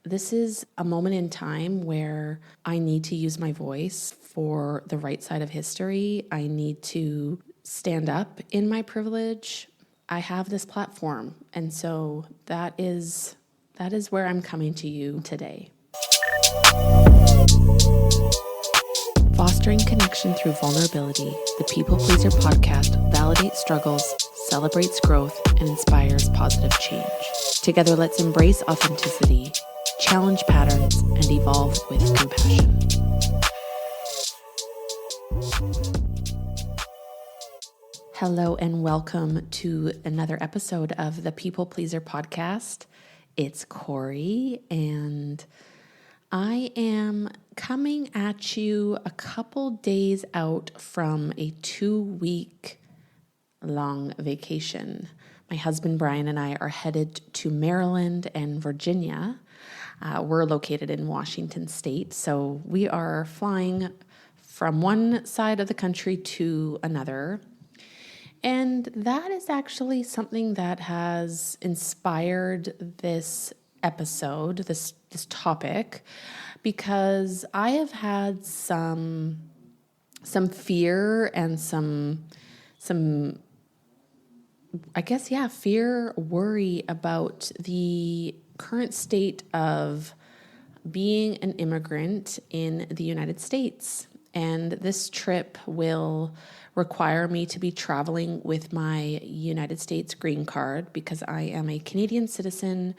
This is a moment in time where I need to use my voice for the right side of history. I need to stand up in my privilege. I have this platform, and so that is where I'm coming to you today. Fostering connection through vulnerability, the People Pleaser podcast validates struggles, celebrates growth, and inspires positive change. Together, let's embrace authenticity, challenge patterns, and evolve with compassion. Hello and welcome to another episode of the People Pleaser podcast. It's Corey, and I am coming at you a couple days out from a 2-week long vacation. My husband Brian and I are headed to Maryland and Virginia. We're located in Washington State, so we are flying from one side of the country to another. And that is actually something that has inspired this episode, this topic, because I have had some fear and some fear, worry about the current state of being an immigrant in the United States. And this trip will require me to be traveling with my United States green card because I am a Canadian citizen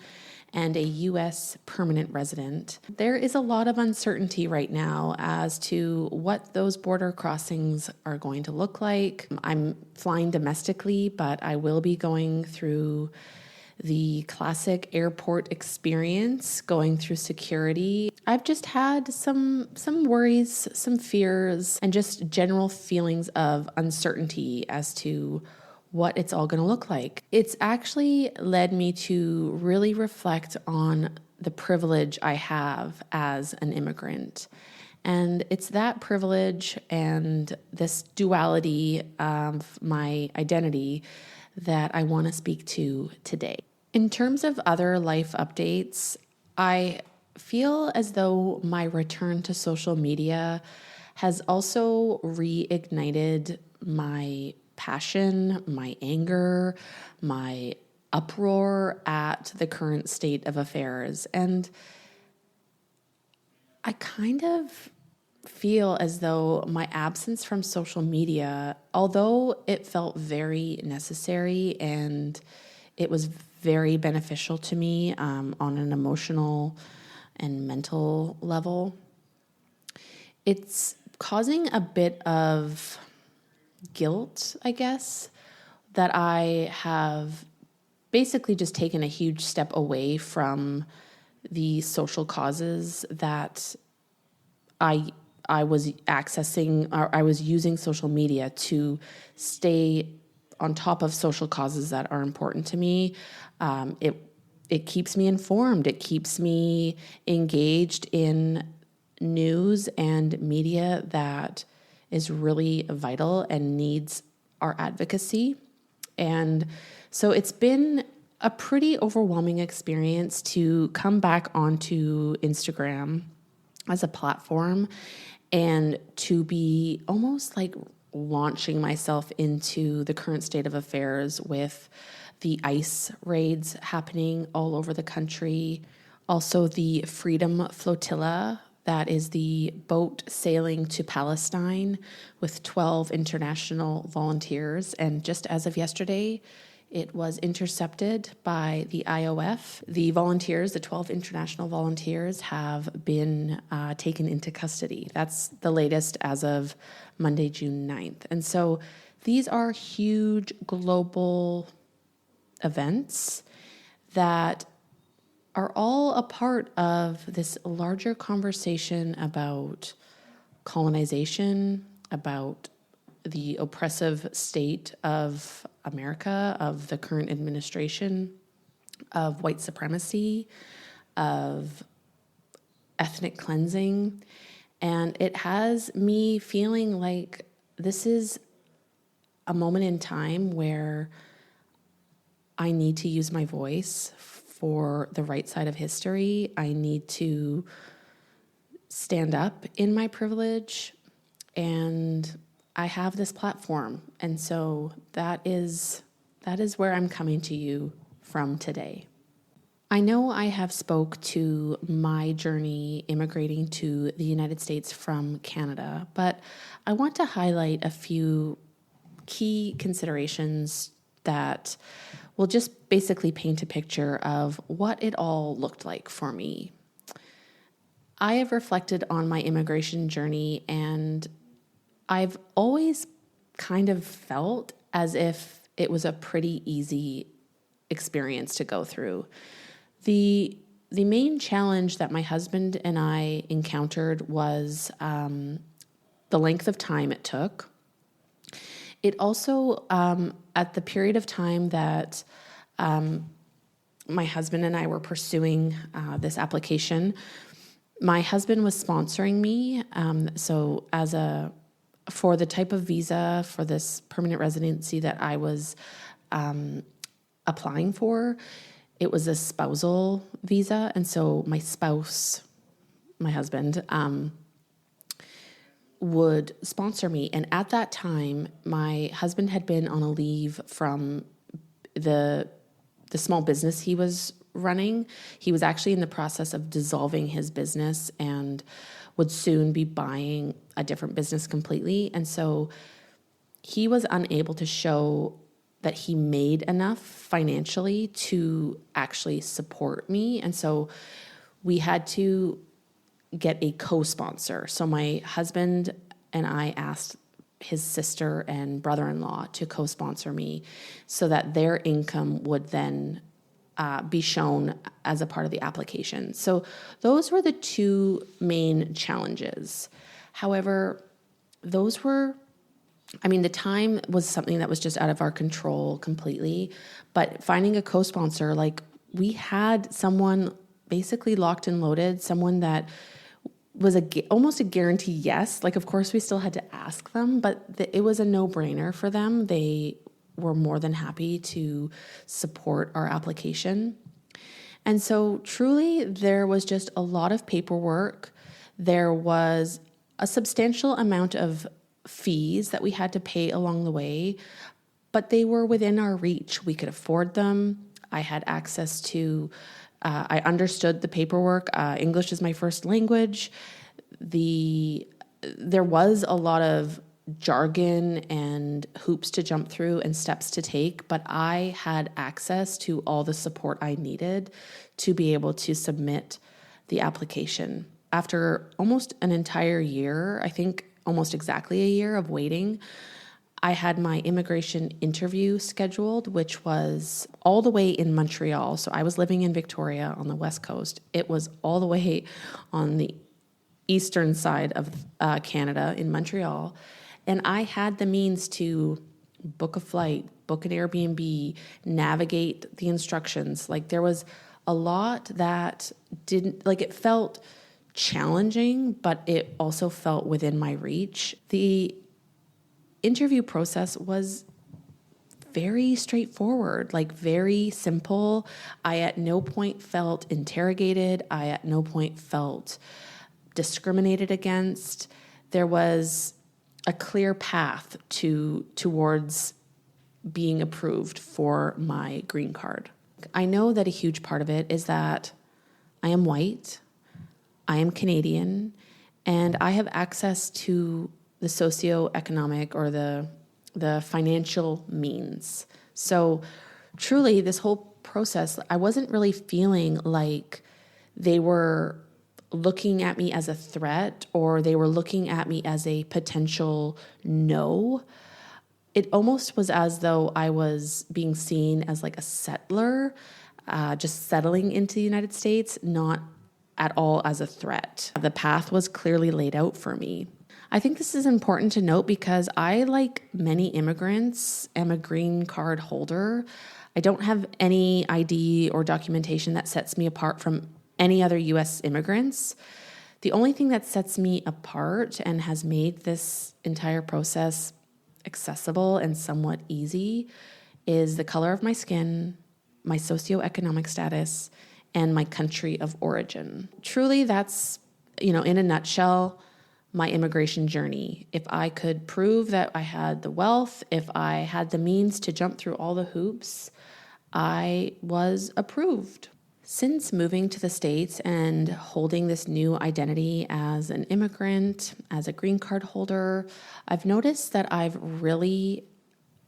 and a U.S. permanent resident. There is a lot of uncertainty right now as to what those border crossings are going to look like. I'm flying domestically, but I will be going through the classic airport experience, going through security. I've just had some worries, some fears, and just general feelings of uncertainty as to what it's all going to look like. It's actually led me to really reflect on the privilege I have as an immigrant. And it's that privilege and this duality of my identity that I want to speak to today. In terms of other life updates, I feel as though my return to social media has also reignited my passion, my anger, my uproar at the current state of affairs. And I kind of feel as though my absence from social media, although it felt very necessary and it was very beneficial to me on an emotional and mental level, it's causing a bit of guilt, I guess, that I have basically just taken a huge step away from the social causes that I was accessing, or I was using social media to stay on top of social causes that are important to me. It keeps me informed. It keeps me engaged in news and media that is really vital and needs our advocacy. And so it's been a pretty overwhelming experience to come back onto Instagram as a platform and to be almost like launching myself into the current state of affairs with the ICE raids happening all over the country. Also, the Freedom Flotilla, that is the boat sailing to Palestine with 12 international volunteers. And just as of yesterday, it was intercepted by the IOF. The volunteers, the 12 international volunteers, have been taken into custody. That's the latest as of Monday, June 9th. And so these are huge global events that are all a part of this larger conversation about colonization, about the oppressive state of America, of the current administration, of white supremacy, of ethnic cleansing. And it has me feeling like this is a moment in time where I need to use my voice for the right side of history. I need to stand up in my privilege, and I have this platform. And so that is where I'm coming to you from today. I know I have spoke to my journey immigrating to the United States from Canada, but I want to highlight a few key considerations that will just basically paint a picture of what it all looked like for me. I have reflected on my immigration journey, and I've always kind of felt as if it was a pretty easy experience to go through. The main challenge that my husband and I encountered was the length of time it took. It also, at the period of time that my husband and I were pursuing this application, my husband was sponsoring me. So for the type of visa for this permanent residency that I was applying for, it was a spousal visa. And so my spouse, my husband, would sponsor me. And at that time, my husband had been on a leave from the small business he was running. He was actually in the process of dissolving his business and would soon be buying a different business completely. And so he was unable to show that he made enough financially to actually support me. And so we had to get a co-sponsor. So my husband and I asked his sister and brother-in-law to co-sponsor me so that their income would then be shown as a part of the application. So those were the two main challenges. However, the time was something that was just out of our control completely, but finding a co-sponsor, we had someone basically locked and loaded, someone that was almost a guarantee yes. Of course, we still had to ask them, but it was a no-brainer for them. They were more than happy to support our application. And so truly, there was just a lot of paperwork. There was a substantial amount of fees that we had to pay along the way, but they were within our reach. We could afford them. I had access to, I understood the paperwork. English is my first language. There was a lot of jargon and hoops to jump through and steps to take, but I had access to all the support I needed to be able to submit the application. After almost an entire year, I think almost exactly a year of waiting, I had my immigration interview scheduled, which was all the way in Montreal. So I was living in Victoria on the West Coast. It was all the way on the eastern side of Canada in Montreal. And I had the means to book a flight, book an Airbnb, navigate the instructions. There was a lot that it felt challenging, but it also felt within my reach. The interview process was very straightforward, very simple. I at no point felt interrogated. I at no point felt discriminated against. There was a clear path towards being approved for my green card. I know that a huge part of it is that I am white, I am Canadian, and I have access to the socioeconomic or the financial means. So truly, this whole process, I wasn't really feeling like they were looking at me as a threat or they were looking at me as a potential no. It almost was as though I was being seen as a settler, just settling into the United States, not at all as a threat. The path was clearly laid out for me. I think this is important to note because I, like many immigrants, am a green card holder. I don't have any ID or documentation that sets me apart from any other U.S. immigrants. The only thing that sets me apart and has made this entire process accessible and somewhat easy is the color of my skin my socioeconomic status, and my country of origin. Truly, that's, in a nutshell, my immigration journey. If I could prove that I had the wealth, if I had the means to jump through all the hoops, I was approved. Since moving to the States and holding this new identity as an immigrant, as a green card holder, I've noticed that I've really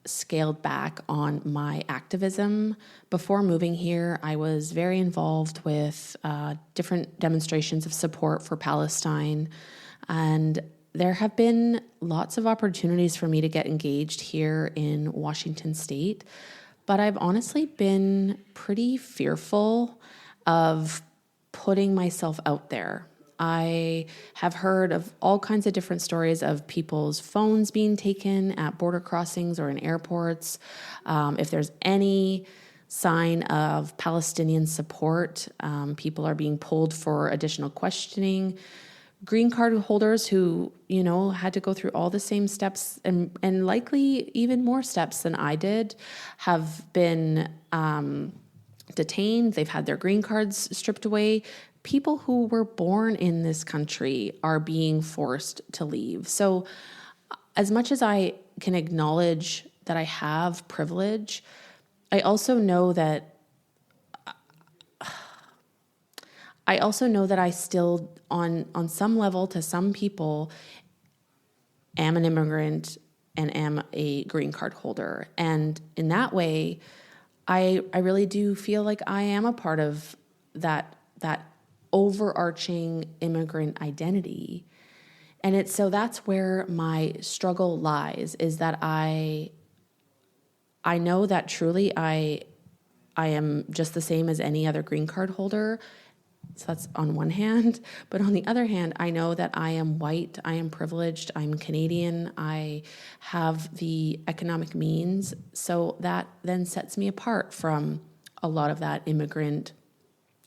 scaled back on my activism. Before moving here, I was very involved with different demonstrations of support for Palestine. And there have been lots of opportunities for me to get engaged here in Washington State, but I've honestly been pretty fearful of putting myself out there. I have heard of all kinds of different stories of people's phones being taken at border crossings or in airports. If there's any sign of Palestinian support, people are being pulled for additional questioning. Green card holders who, had to go through all the same steps and likely even more steps than I did have been detained. They've had their green cards stripped away. People who were born in this country are being forced to leave. So as much as I can acknowledge that I have privilege, I also know that I still, on some level, to some people, am an immigrant and am a green card holder. And in that way, I really do feel like I am a part of that overarching immigrant identity. And so that's where my struggle lies, is that I know that truly I am just the same as any other green card holder. So that's on one hand. But on the other hand, I know that I am white, I am privileged, I'm Canadian, I have the economic means. So that then sets me apart from a lot of that immigrant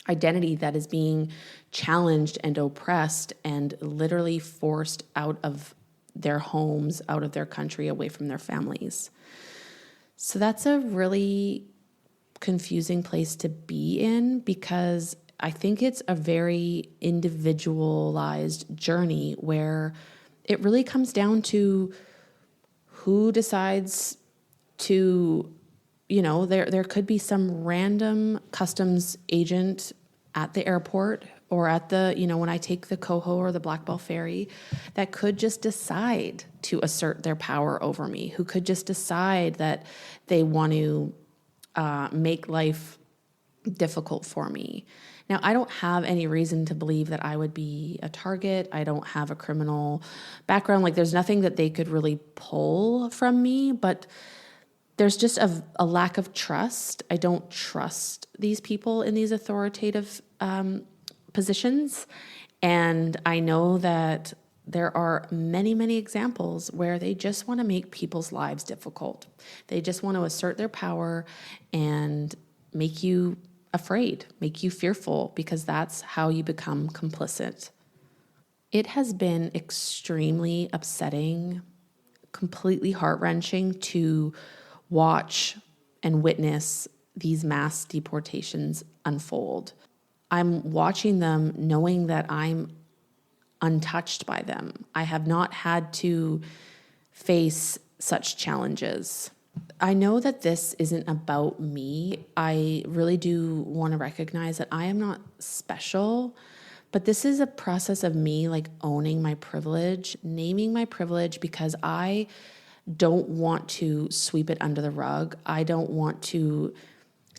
identity that is being challenged and oppressed and literally forced out of their homes, out of their country, away from their families. So that's a really confusing place to be in, because I think it's a very individualized journey where it really comes down to who decides to, there could be some random customs agent at the airport or at the, when I take the Coho or the Black Bell Ferry, that could just decide to assert their power over me, who could just decide that they want to make life difficult for me. Now, I don't have any reason to believe that I would be a target. I don't have a criminal background. Like, there's nothing that they could really pull from me, but there's just a lack of trust. I don't trust these people in these authoritative positions. And I know that there are many, many examples where they just want to make people's lives difficult. They just want to assert their power and make you afraid, make you fearful, because that's how you become complicit. It has been extremely upsetting, completely heart-wrenching to watch and witness these mass deportations unfold. I'm watching them knowing that I'm untouched by them. I have not had to face such challenges. I know that this isn't about me. I really do want to recognize that I am not special, but this is a process of me owning my privilege, naming my privilege, because I don't want to sweep it under the rug. I don't want to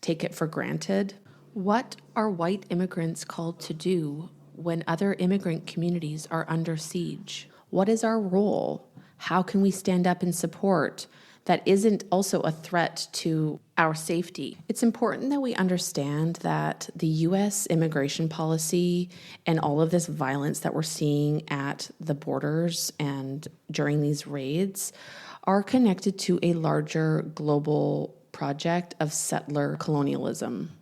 take it for granted. What are white immigrants called to do when other immigrant communities are under siege? What is our role? How can we stand up and support that isn't also a threat to our safety? It's important that we understand that the U.S. immigration policy and all of this violence that we're seeing at the borders and during these raids are connected to a larger global project of settler colonialism.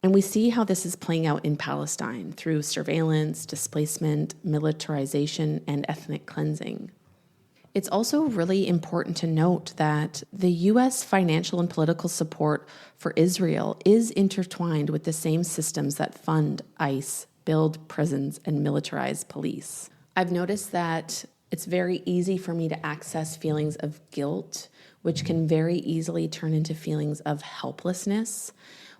And we see how this is playing out in Palestine through surveillance, displacement, militarization, and ethnic cleansing. It's also really important to note that the U.S. financial and political support for Israel is intertwined with the same systems that fund ICE, build prisons, and militarize police. I've noticed that it's very easy for me to access feelings of guilt, which can very easily turn into feelings of helplessness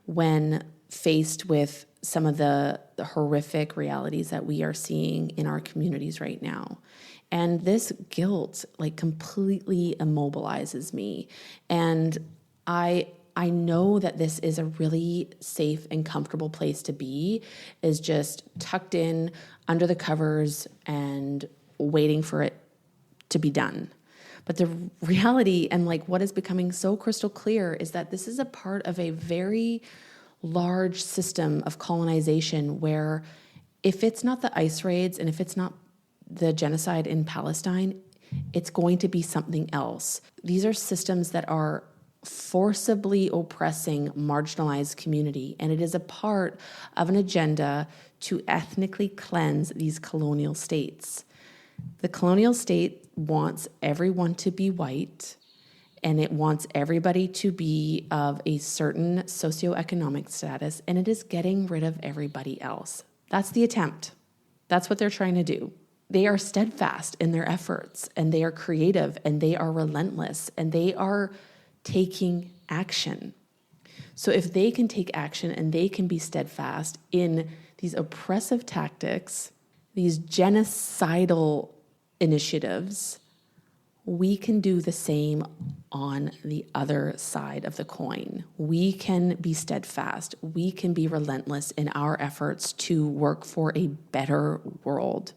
when faced with some of the horrific realities that we are seeing in our communities right now. And this guilt completely immobilizes me. And I know that this is a really safe and comfortable place to be, is just tucked in under the covers and waiting for it to be done. But the reality and what is becoming so crystal clear is that this is a part of a very large system of colonization where if it's not the ICE raids and if it's not the genocide in Palestine, it's going to be something else. These are systems that are forcibly oppressing marginalized community, and it is a part of an agenda to ethnically cleanse these colonial states. The colonial state wants everyone to be white, and it wants everybody to be of a certain socioeconomic status, and it is getting rid of everybody else. That's the attempt. That's what they're trying to do. They are steadfast in their efforts, and they are creative, and they are relentless, and they are taking action. So if they can take action and they can be steadfast in these oppressive tactics, these genocidal initiatives, we can do the same on the other side of the coin. We can be steadfast. We can be relentless in our efforts to work for a better world.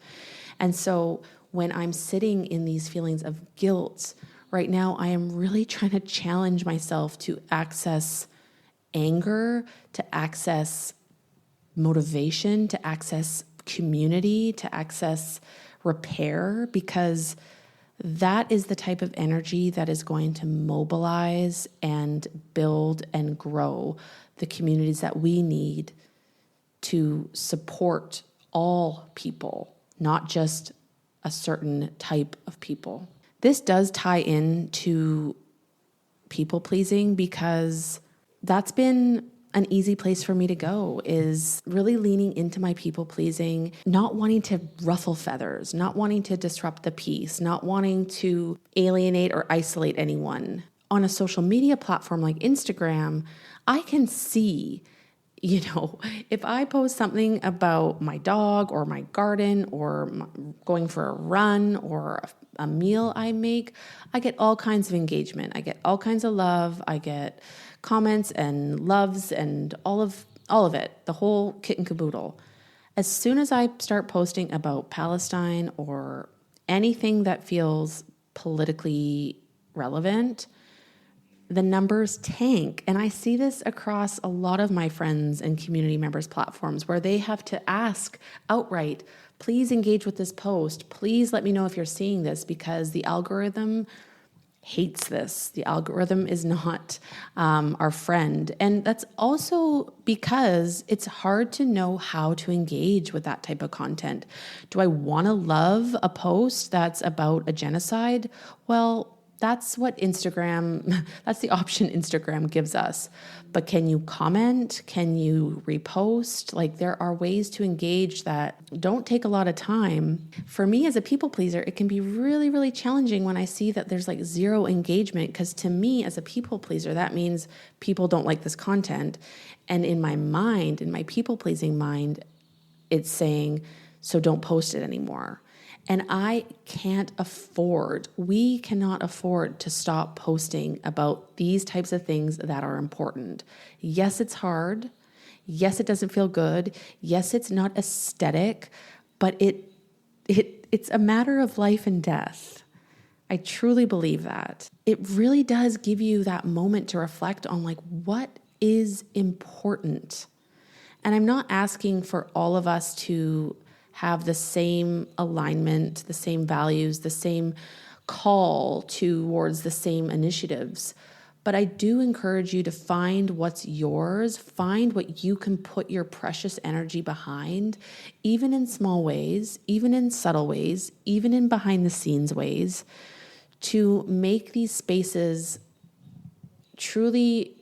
And so when I'm sitting in these feelings of guilt, right now I am really trying to challenge myself to access anger, to access motivation, to access community, to access repair, because that is the type of energy that is going to mobilize and build and grow the communities that we need to support all people, not just a certain type of people. This does tie into people pleasing because that's been an easy place for me to go, is really leaning into my people pleasing, not wanting to ruffle feathers, not wanting to disrupt the peace, not wanting to alienate or isolate anyone. On a social media platform like Instagram, I can see, if I post something about my dog or my garden or going for a run or a meal I make, I get all kinds of engagement. I get all kinds of love. I get comments and loves and all of it, the whole kit and caboodle. As soon as I start posting about Palestine or anything that feels politically relevant, the numbers tank. And I see this across a lot of my friends and community members' platforms where they have to ask outright, please engage with this post. Please let me know if you're seeing this, because the algorithm hates this. The algorithm is not our friend. And that's also because it's hard to know how to engage with that type of content. Do I want to love a post that's about a genocide? Well, that's what that's the option Instagram gives us. But can you comment? Can you repost? There are ways to engage that don't take a lot of time. For me as a people pleaser, it can be really, really challenging when I see that there's zero engagement, because to me as a people pleaser, that means people don't like this content. And in my mind, in my people pleasing mind, it's saying, so don't post it anymore. And we cannot afford to stop posting about these types of things that are important. Yes, it's hard. Yes, it doesn't feel good. Yes, it's not aesthetic, but it's a matter of life and death. I truly believe that. It really does give you that moment to reflect on what is important. And I'm not asking for all of us to have the same alignment, the same values, the same call towards the same initiatives. But I do encourage you to find what's yours, find what you can put your precious energy behind, even in small ways, even in subtle ways, even in behind the scenes ways, to make these spaces truly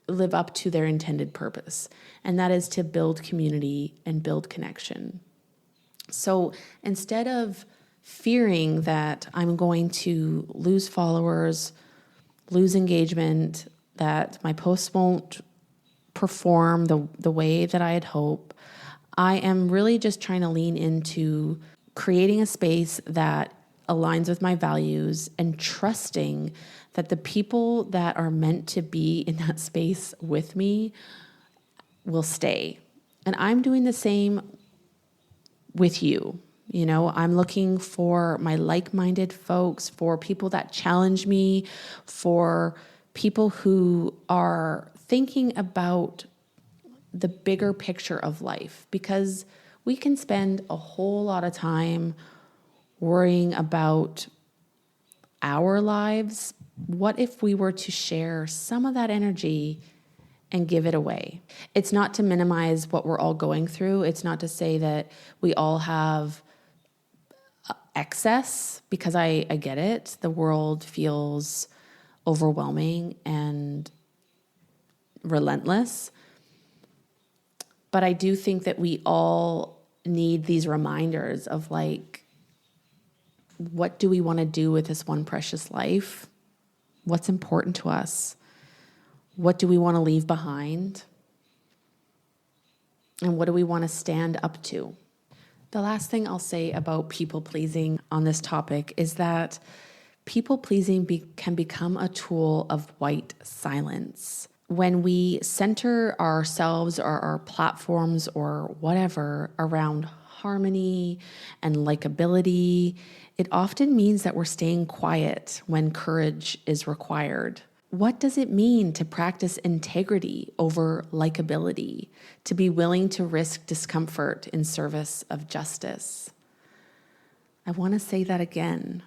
live up to their intended purpose, and that is to build community and build connection. So instead of fearing that I'm going to lose followers, lose engagement, that my posts won't perform the way that I had hoped, I am really just trying to lean into creating a space that aligns with my values and trusting that the people that are meant to be in that space with me will stay. And I'm doing the same with you. You know, I'm looking for my like-minded folks, for people that challenge me, for people who are thinking about the bigger picture of life, because we can spend a whole lot of time worrying about our lives. What if we were to share some of that energy and give it away? It's not to minimize what we're all going through. It's not to say that we all have excess, because I get it. The world feels overwhelming and relentless. But I do think that we all need these reminders of, like, what do we want to do with this one precious life? What's important to us? What do we want to leave behind? And what do we want to stand up to? The last thing I'll say about people-pleasing on this topic is that people-pleasing can become a tool of white silence. When we center ourselves or our platforms or whatever around harmony and likability, it often means that we're staying quiet when courage is required. What does it mean to practice integrity over likability, to be willing to risk discomfort in service of justice? I want to say that again.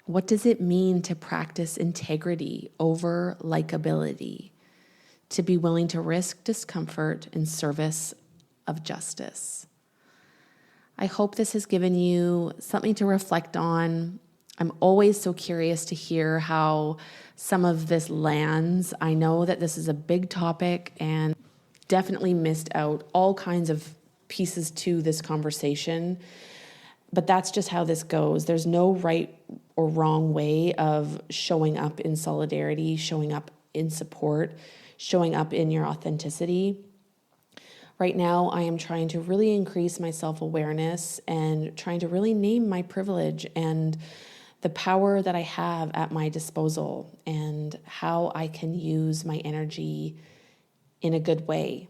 What does it mean to practice integrity over likability, to be willing to risk discomfort in service of justice? I hope this has given you something to reflect on. I'm always so curious to hear how some of this lands. I know that this is a big topic and definitely missed out all kinds of pieces to this conversation, but that's just how this goes. There's no right or wrong way of showing up in solidarity, showing up in support, showing up in your authenticity. Right now, I am trying to really increase my self-awareness and trying to really name my privilege and the power that I have at my disposal and how I can use my energy in a good way.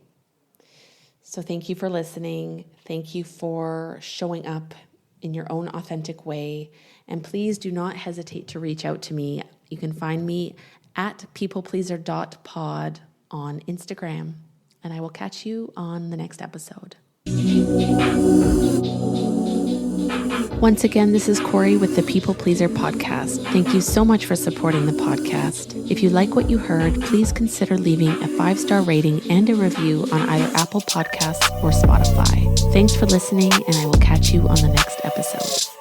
So thank you for listening. Thank you for showing up in your own authentic way. And please do not hesitate to reach out to me. You can find me at peoplepleaser.pod on Instagram. And I will catch you on the next episode. Once again, this is Corey with the People Pleaser Podcast. Thank you so much for supporting the podcast. If you like what you heard, please consider leaving a 5-star rating and a review on either Apple Podcasts or Spotify. Thanks for listening, and I will catch you on the next episode.